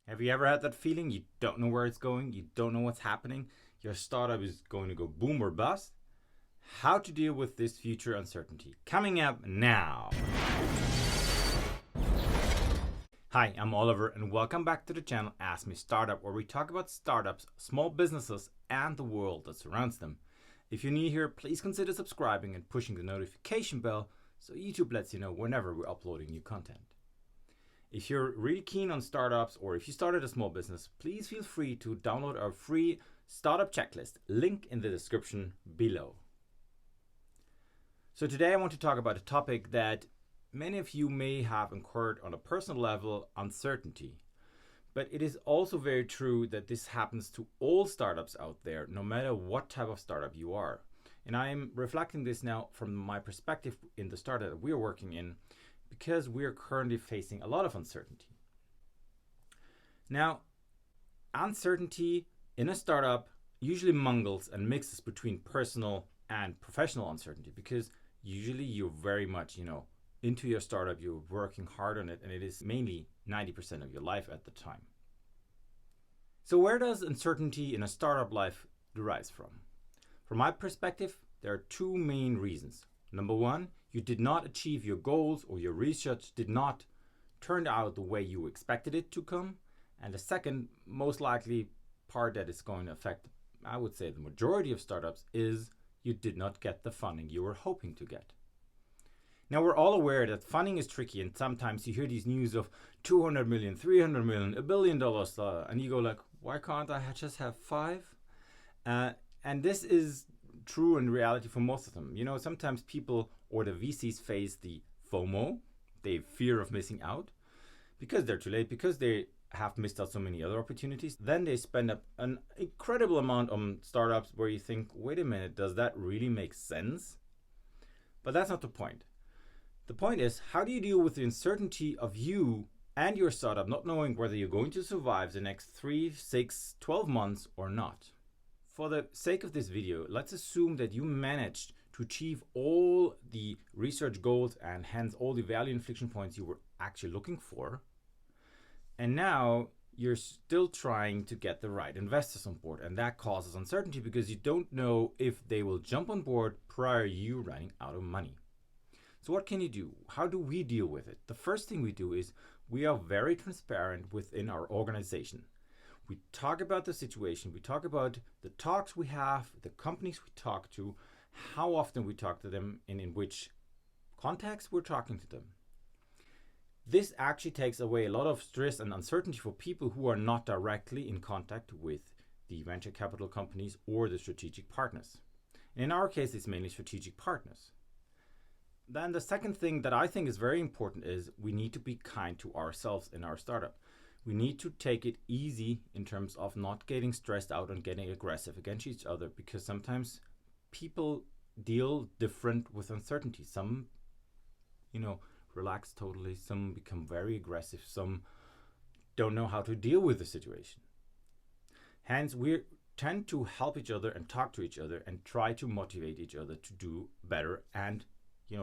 Have you ever had that feeling? You don't know where it's going, you don't know what's happening, your startup is going to go boom or bust? How to deal with this future uncertainty. Coming up now. Hi, I'm Oliver and welcome back to the channel Ask Me Startup, where we talk about startups, small businesses, and the world that surrounds them. If you're new here, please consider subscribing and pushing the notification bell so YouTube lets you know whenever we're uploading new content. If you're really keen on startups or if you started a small business, please feel free to download our free startup checklist, link in the description below. So today I want to talk about a topic that many of you may have incurred on a personal level, uncertainty. But it is also very true that this happens to all startups out there, no matter what type of startup you are. And I am reflecting this now from my perspective in the startup that we are working in, because we are currently facing a lot of uncertainty. Now, uncertainty in a startup usually mingles and mixes between personal and professional uncertainty, because usually you're very much, into your startup, you're working hard on it, and it is mainly 90% of your life at the time. So where does uncertainty in a startup life derive from? From my perspective, there are two main reasons. Number one, you did not achieve your goals or your research did not turn out the way you expected it to come. And the second, most likely part that is going to affect, I would say, the majority of startups is you did not get the funding you were hoping to get. Now, we're all aware that funding is tricky, and sometimes you hear these news of 200 million, 300 million, $1 billion, and you go like, why can't I just have 5? And this is true in reality for most of them. Sometimes people or the VCs face the FOMO, the fear of missing out, because they're too late, because they have missed out so many other opportunities. Then they spend up an incredible amount on startups where you think, wait a minute, does that really make sense? But that's not the point. The point is, how do you deal with the uncertainty of you and your startup not knowing whether you're going to survive the next 3, 6, 12 months or not? For the sake of this video, let's assume that you managed to achieve all the research goals and hence all the value inflection points you were actually looking for. And now you're still trying to get the right investors on board. And that causes uncertainty because you don't know if they will jump on board prior to you running out of money. So what can you do? How do we deal with it? The first thing we do is we are very transparent within our organization. We talk about the situation, we talk about the talks we have, the companies we talk to, how often we talk to them, and in which context we're talking to them. This actually takes away a lot of stress and uncertainty for people who are not directly in contact with the venture capital companies or the strategic partners. And in our case, it's mainly strategic partners. Then the second thing that I think is very important is we need to be kind to ourselves in our startup. We need to take it easy in terms of not getting stressed out and getting aggressive against each other, because sometimes people deal different with uncertainty. Some, relax totally. Some become very aggressive. Some don't know how to deal with the situation. Hence, we tend to help each other and talk to each other and try to motivate each other to do better and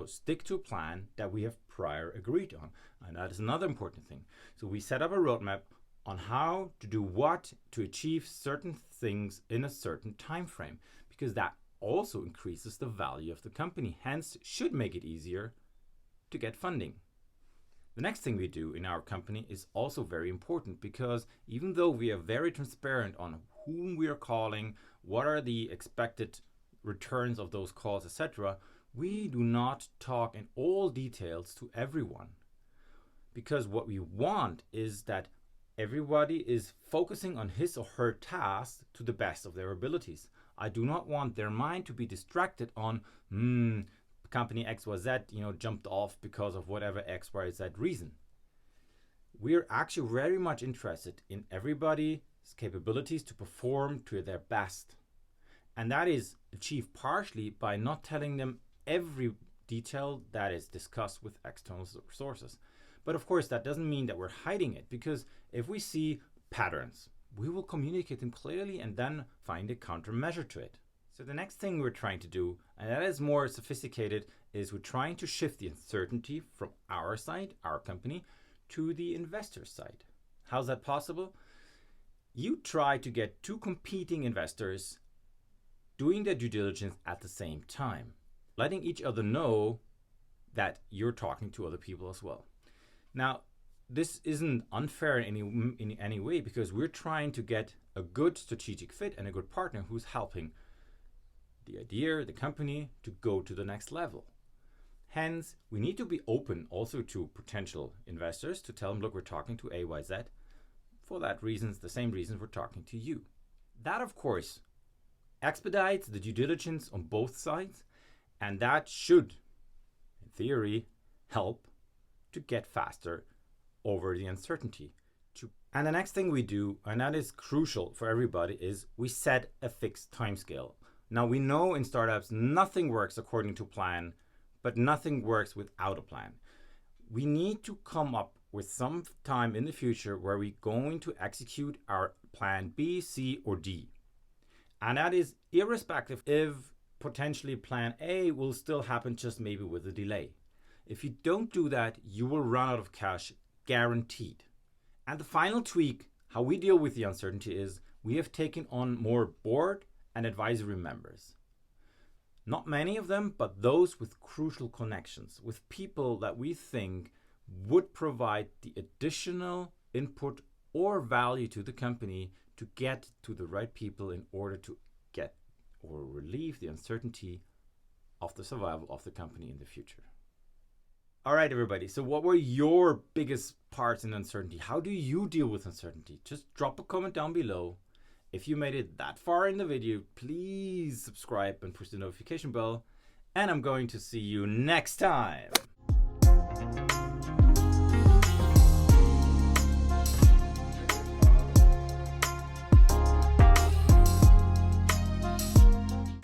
stick to a plan that we have prior agreed on. And that is another important thing. So we set up a roadmap on how to do what to achieve certain things in a certain time frame, because that also increases the value of the company, hence should make it easier to get funding. The next thing we do in our company is also very important, because even though we are very transparent on whom we are calling, what are the expected returns of those calls, etc., we do not talk in all details to everyone, because what we want is that everybody is focusing on his or her task to the best of their abilities. I do not want their mind to be distracted on company XYZ, jumped off because of whatever XYZ reason. We're actually very much interested in everybody's capabilities to perform to their best. And that is achieved partially by not telling them every detail that is discussed with external sources. But of course, that doesn't mean that we're hiding it, because if we see patterns, we will communicate them clearly and then find a countermeasure to it. So the next thing we're trying to do, and that is more sophisticated, is we're trying to shift the uncertainty from our side, our company, to the investor side. How's that possible? You try to get two competing investors doing their due diligence at the same time, letting each other know that you're talking to other people as well. Now, this isn't unfair in any way, because we're trying to get a good strategic fit and a good partner who's helping the idea, the company, to go to the next level. Hence, we need to be open also to potential investors to tell them, look, we're talking to AYZ for that reasons, the same reasons we're talking to you. That, of course, expedites the due diligence on both sides, and that should, in theory, help to get faster over the uncertainty. And the next thing we do, and that is crucial for everybody, is we set a fixed timescale. Now, we know in startups nothing works according to plan, but nothing works without a plan. We need to come up with some time in the future where we're going to execute our plan B, C, or D. And that is irrespective if potentially plan A will still happen, just maybe with a delay. If you don't do that, you will run out of cash, guaranteed. And the final tweak, how we deal with the uncertainty, is we have taken on more board and advisory members. Not many of them, but those with crucial connections, with people that we think would provide the additional input or value to the company to get to the right people in order to get or relieve the uncertainty of the survival of the company in the future. All right, everybody. So what were your biggest parts in uncertainty? How do you deal with uncertainty? Just drop a comment down below. If you made it that far in the video, please subscribe and push the notification bell. And I'm going to see you next time.